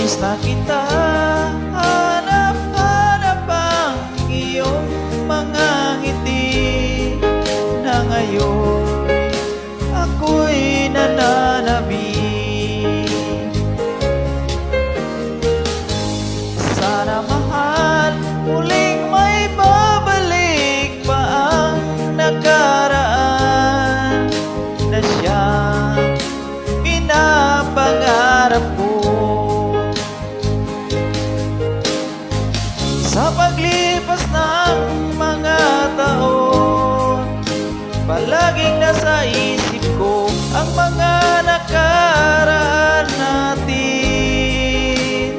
Miss na kita, hanap-hanap ang iyong mga ngiti na ngayon ako'y nananabik. Sana mahal, muling may babalik pa ang nakaraan na siyang pinapangarap ko. Sa paglipas ng mga taon, palaging nasa isip ko ang mga nakaraan natin.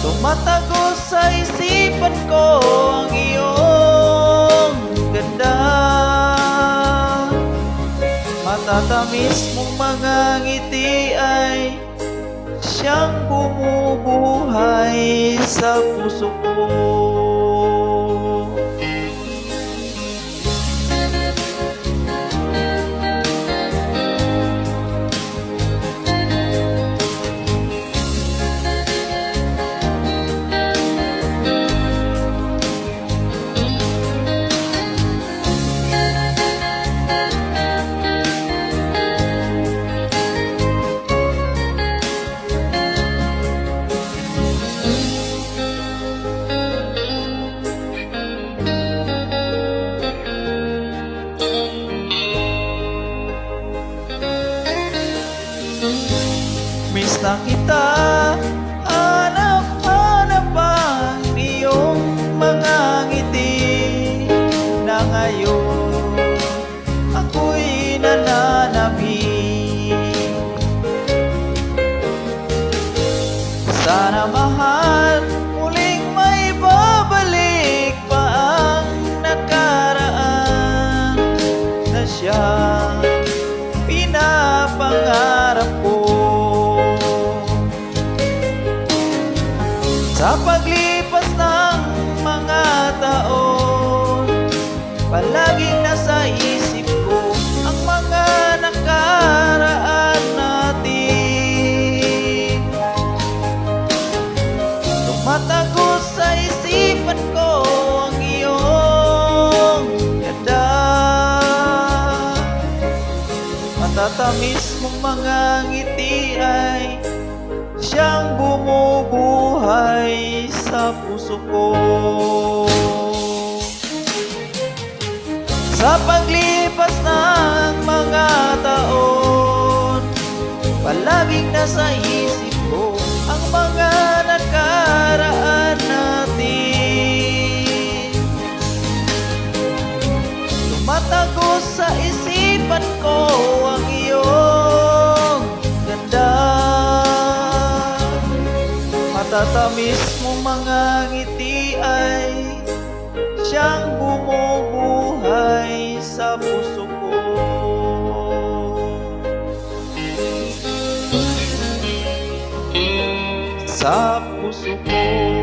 Tumatagos sa isipan ko ang iyong ganda, matatamis mong mga ngiti ay siyang bumubuhay sa puso ko. Miss na kita, hanap-hanap ang iyong mga ngiti na ngayon ako'y nananabik. Sana mahal, muling may babalik pa ang nakaraan na siyang pinapangarap ko. Sa paglipas ng mga taon, palaging nasa isip ko ang mga nakaraan natin. Tumatagos sa isipan ko ang iyong ganda, matatamis mong mga ngiti ay siyang bumubuhay sa puso ko. Sa paglipas ng mga taon, palaging nasa isip ko ang mga nakaraan natin. Tumatagos sa isipan ko ang iyong ganda, matatamis mong mga ngiti ay siyang bumubuhay sa puso ko. Sa puso ko.